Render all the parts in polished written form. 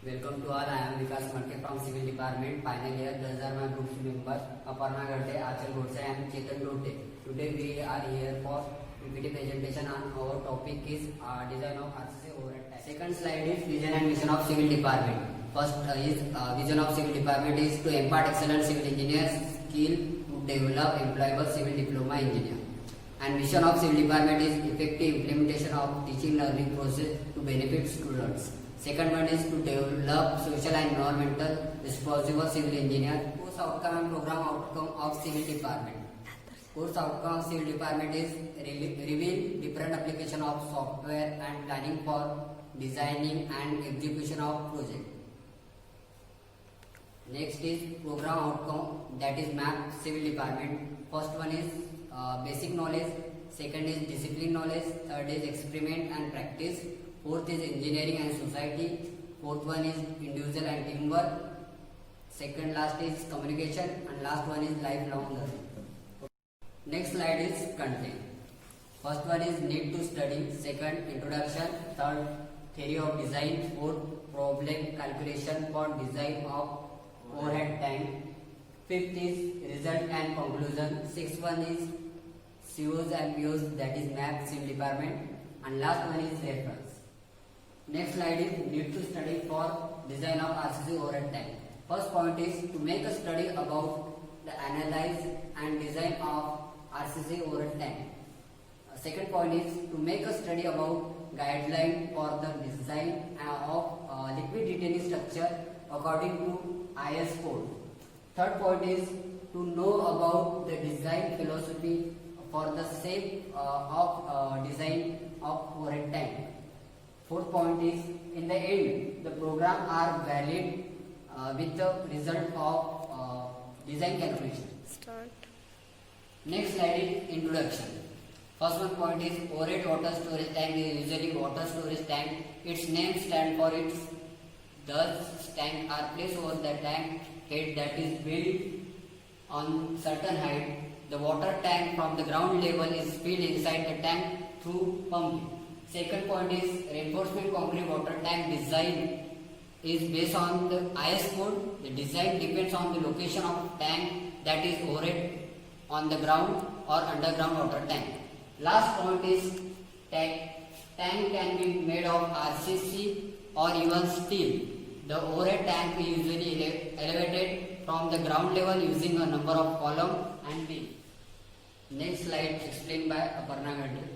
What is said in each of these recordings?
Welcome to all. I am Vikas Marke from Civil Department, final year. These are my group members: Aparna Gade, Achal Godse, and Chetan Dote. Today we are here for PPT presentation on our topic is design of RCC overhead tank. Second slide is vision and mission of Civil Department. First is vision of Civil Department is to impart excellent civil engineers skill to develop employable civil diploma engineer. And mission of Civil Department is effective implementation of teaching learning process to benefit students. Second one is to develop social and environmental responsible civil engineer. Course outcome and program outcome of Civil Department. Course outcome of Civil Department is reveal different application of software and planning for designing and execution of project. Next is program outcome, that is map Civil Department. First one is basic knowledge, second is discipline knowledge, third is experiment and practice, fourth is engineering and society, fourth one is individual and teamwork, second last is communication, and last one is lifelong learning. Next slide is content. First one is need to study, second introduction, third theory of design, fourth problem calculation for design of overhead tank, fifth is result and conclusion, sixth one is COs and POs, that is map Civil Department, and last one is reference. Next slide is need to study for design of RCC overhead tank. First point is to make a study about the analyze and design of RCC overhead tank. Second point is to make a study about guideline for the design of liquid retaining structure according to IS code. Third point is to know about the design philosophy for the shape of design of overhead tank. Fourth point is in the end the program are valid with the result of design calculation. Start. Next slide is introduction. First one point is overhead water storage tank is usually water storage tank. Its name stands for its thus tank are placed over the tank head that is built on certain height. The water tank from the ground level is filled inside the tank through pumping. Second point is reinforcement concrete water tank design is based on the IS code. The design depends on the location of tank, that is overhead on the ground or underground water tank. Last point is tank can be made of RCC or even steel. The overhead tank is usually elevated from the ground level using a number of columns and beams. Next slide explained by Aparna Gade.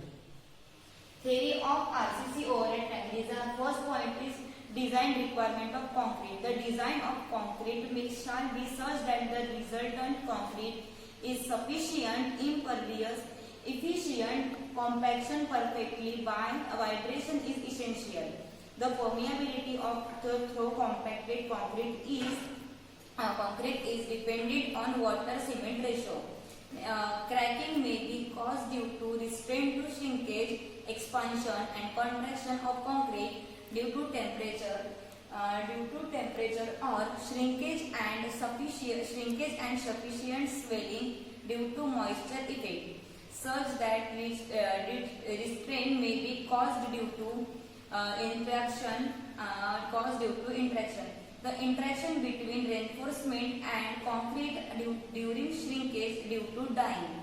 Theory of RCC overhead tank design. First point is design requirement of concrete. The design of concrete mix shall be such that the resultant concrete is sufficient, impervious, efficient, compaction perfectly by vibration is essential. The permeability of the through compacted concrete is dependent on water cement ratio. Cracking may be caused due to restraint to shrinkage, expansion and contraction of concrete due to temperature or shrinkage and sufficient swelling due to moisture effect, such that restraint may be caused due to interaction. The interaction between reinforcement and concrete during shrinkage due to dyeing.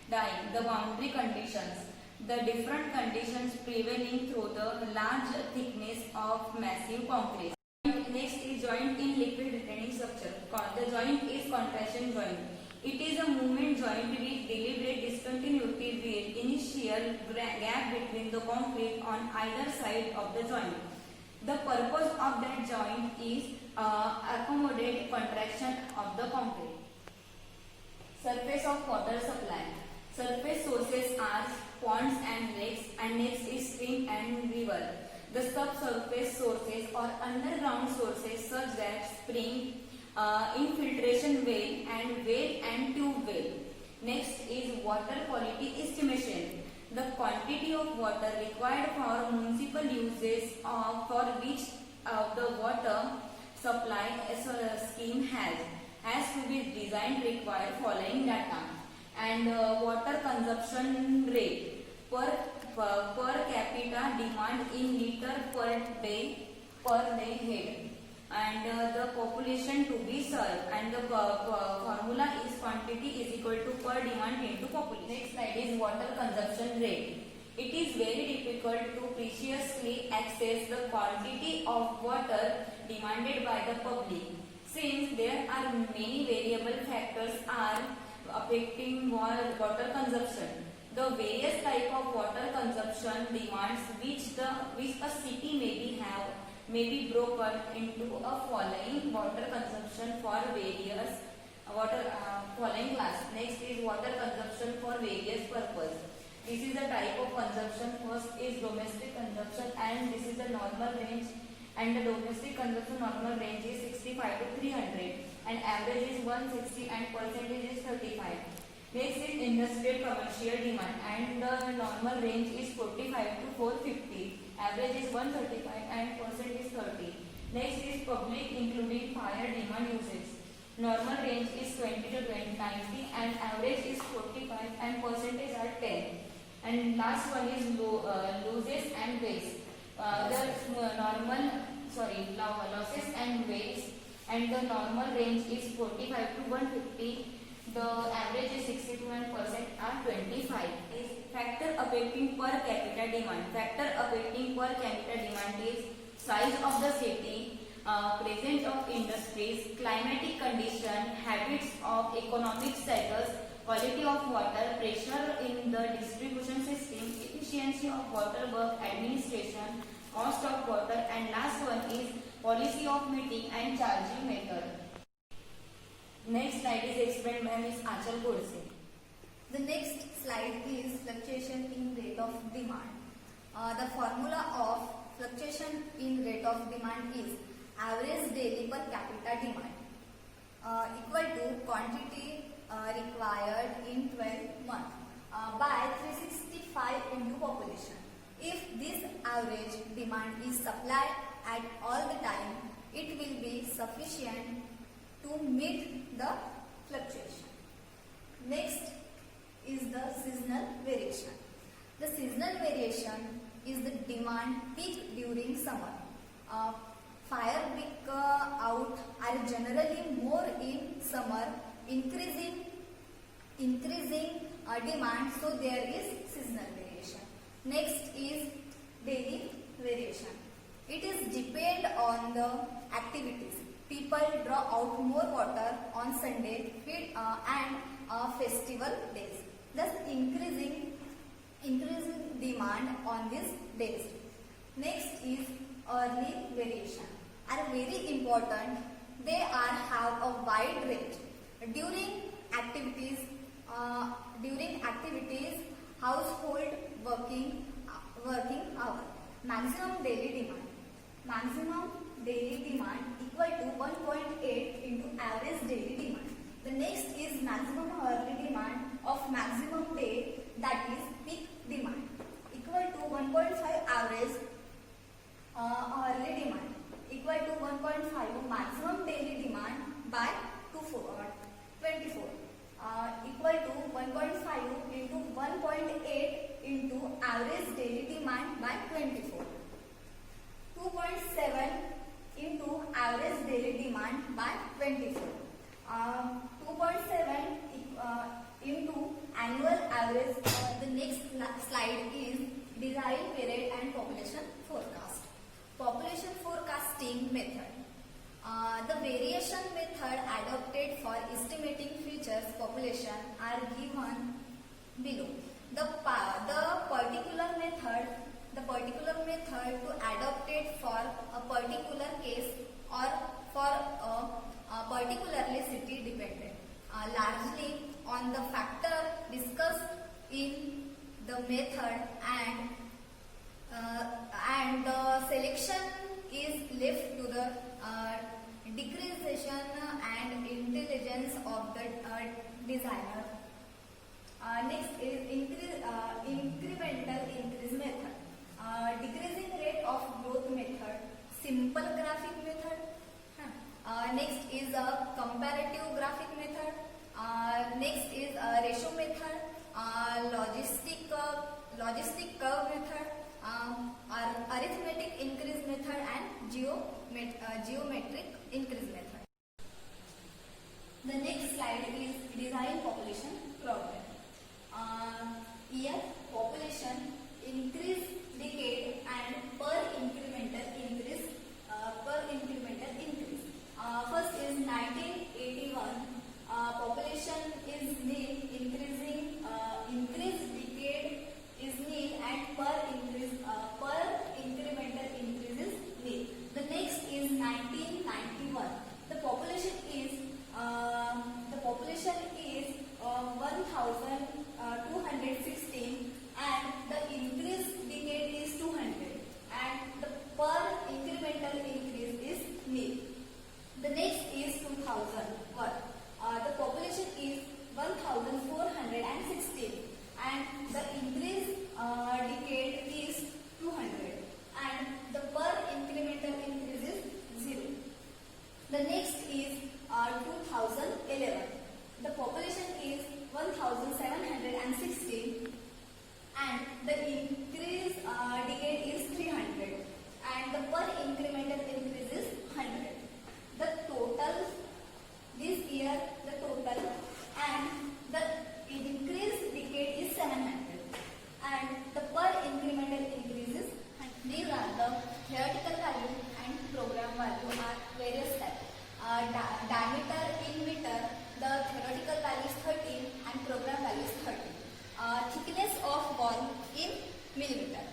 The boundary conditions. The different conditions prevailing through the large thickness of massive concrete. Next is joint in liquid retaining structure. The joint is contraction joint. It is a movement joint with deliberate discontinuity with initial gap between the concrete on either side of the joint. The purpose of that joint is accommodate contraction of the concrete. Surface of water supply. Surface sources are ponds and lakes, and next is stream and river. The subsurface sources or underground sources such as spring, infiltration well and tube well. Next is water quality estimation. The quantity of water required for municipal uses for which the water supply scheme has to be designed required following data. And water consumption rate per capita demand in liter per day head. and the population to be served, and the formula is quantity is equal to per demand into population. Next slide is water consumption rate. It is very difficult to preciously access the quantity of water demanded by the public, since there are many variable factors are affecting water consumption. The various type of water consumption demands which a city may be broken into a following water consumption for various following class. Next is water consumption for various purpose. This is the type of consumption. First is domestic consumption, and this is the normal range, and the domestic consumption normal range is 65 to 300 and average is 160 and percentage is 35. Next is industrial commercial demand, and the normal range is 45 to 450, average is 135 and percent is 30. Next is public including fire demand usage. Normal range is 20 to 90 and average is 45 and percentage are 10. And last one is losses and waste. Losses and waste, and the normal range is 45 to 150. The average is 62 and percent are 25. Is factor affecting per capita demand. Factor affecting per capita demand is size of the city, presence of industries, climatic condition, habits of economic status, quality of water, pressure in the distribution system, efficiency of water work administration, cost of water, and last one is policy of meeting and charging method. Next slide is explained by Ms. Achal Godse. The next slide is fluctuation in rate of demand. The formula of fluctuation in rate of demand is average daily per capita demand equal to quantity required in 12 months by 365 into population. If this average demand is supplied at all the time, it will be sufficient to meet the fluctuation. Next is the seasonal variation. The seasonal variation is the demand peak during summer. Fire break out are generally more in summer, increasing demand, so there is seasonal variation. Next is daily variation. It is depend on the activities. People draw out more water on Sunday and festival days, thus increasing demand on these days. Next is early variation. Are very important. They have a wide range. During activities, household working hour. Maximum daily demand. Maximum daily demand equal to 1.8 into average daily demand. The next is maximum early demand of maximum day, that is peak demand, equal to 1.5 average early demand equal to 1.5 maximum daily demand by 24 equal to 1.5 into 1.8 into average daily demand by 24. 2.7 into average daily demand by 24. 2.7 into annual average. The next slide is desired period and population forecast. Population forecasting method. The variation method adopted for estimating future population are given below. The particular method to adopted for a particular case or for a particularly city dependent largely on the factor discussed in the method, and the selection is left to the discretion and intelligence of the designer. Next is incremental increase method. Decreasing rate of growth method. Simple graphic method. Next is a comparative graphic method. Next is a ratio method. Logistic curve method. Arithmetic increase method and geometric geometric increase method. The next slide is design population problem. Here population increase decade and per incremental increase. First is 1981. Population is nil, increase decade is nil, and per incremental increase is nil. The next is 1991. The population is 1,216, and the increase decade is 200, and the per incremental increase is nil. The next is 2001. The population is 1,416, and the increase decade is 200, and the per incremental increase is 0. The next is 2011. The population is 1,716, and the increase decade is 300, and the per incremental increase is 100. The total this year, the total and the increase decade is 700, and the per incremental increase is 100. These are the theoretical value and program value are various types. Diameter in meter, the theoretical value is 13 and program value is 30. Thickness of wall in millimeter.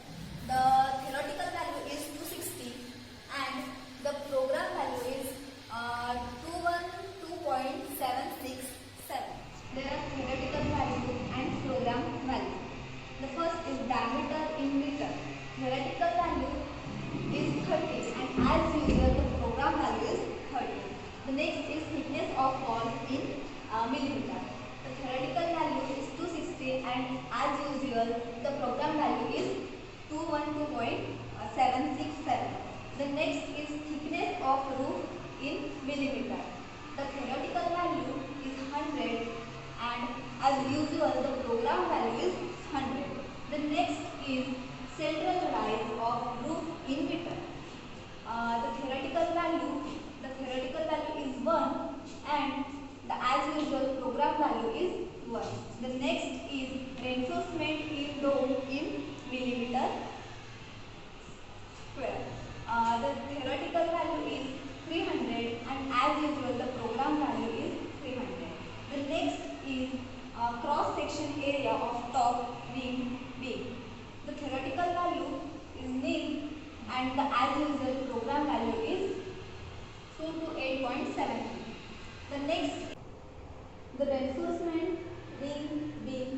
The theoretical value is 260 and the program value is 212.767. There are theoretical value and program value. The first is diameter in meter. Theoretical value is 30 and as usual the program value is 30. The next is thickness of wall in millimeter. The theoretical value is 260 and as usual the program value is 212.767. The next is thickness of roof in millimeter. The theoretical value is 100 and as usual the program value is 100. The next is central rise of roof in meter. The theoretical value is 1 and the as usual program value is 1. The next is reinforcement in dome in millimeter square. The theoretical value is 300 and as usual the program value is 300. The next is cross section area of top wing beam. The theoretical value is nil and the as usual program value is 228.73. The next, the reinforcement ring beam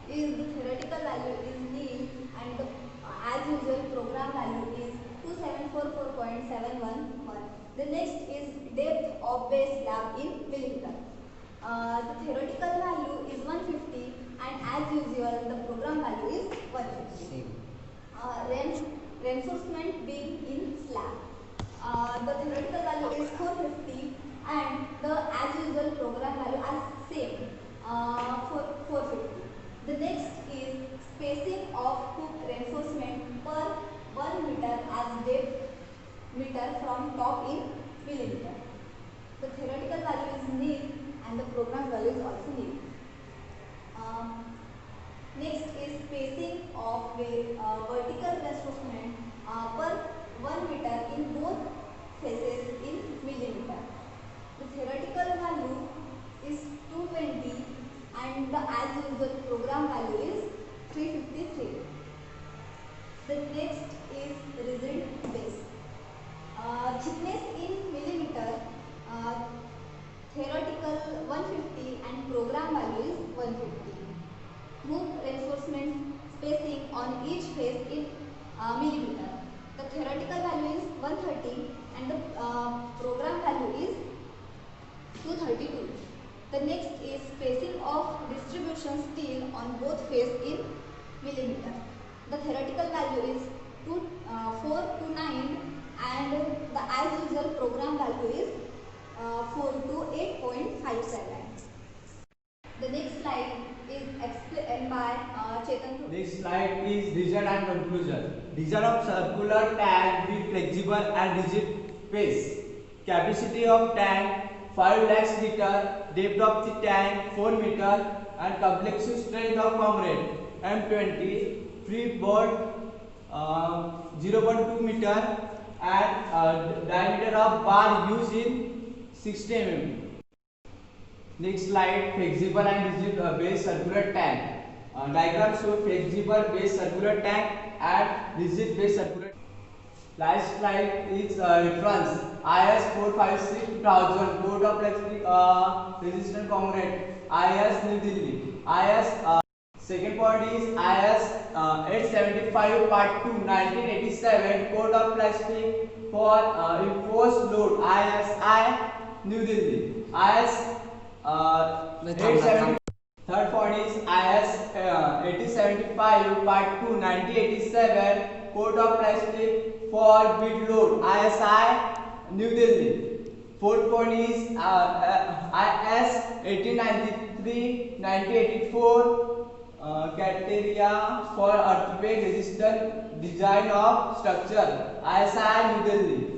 is the theoretical value is nil and the as usual program value is 2744.711. The next is depth of base slab in millimeter. The theoretical value is 150 and as usual the program value is 150. Reinforcement beam in slab. The theoretical value is 450 and the as usual program value are same for 450. The next is spacing of hook reinforcement per 1 meter as depth meter from top in millimeter. The theoretical value is nil and the program value is also nil. Next is spacing of vertical reinforcement per 1 meter in both faces in millimeter. The theoretical value is 220 and the as usual program value is 353. The next is rigid base. Thickness in millimeter, theoretical 150 and program value is 150. Hook reinforcement spacing on each face in millimeter. The theoretical value is 130 and the program value is 232. The next is spacing of distribution steel on both face in millimeter. The theoretical value is 4 to 9 and the as usual program value is 4 to 8.57. The next slide is explained by Chetan. Next slide is result and conclusion. Design of circular tag with flexible and rigid space. Capacity of tank 5 lakhs liter, depth of the tank 4 meter, and complexive strength of concrete M20, freeboard 0.2 meter, and diameter of bar used in 60 mm. Next slide, flexible and rigid base circular tank. Diagram show flexible base circular tank and rigid base circular. Last slide is reference IS 456-2000 Code of Plastic Resistant Concrete, IS New Delhi. IS second point is IS 875 Part 2 1987 Code of Plastic for Enforced Load, ISI New Delhi. IS 870. Third point is IS 8075 Part 2 1987 Code of Plastic for Bid Load, ISI New Delhi. Fourth point is IS 1893 1984 criteria for earthquake resistant design of structure, ISI New Delhi.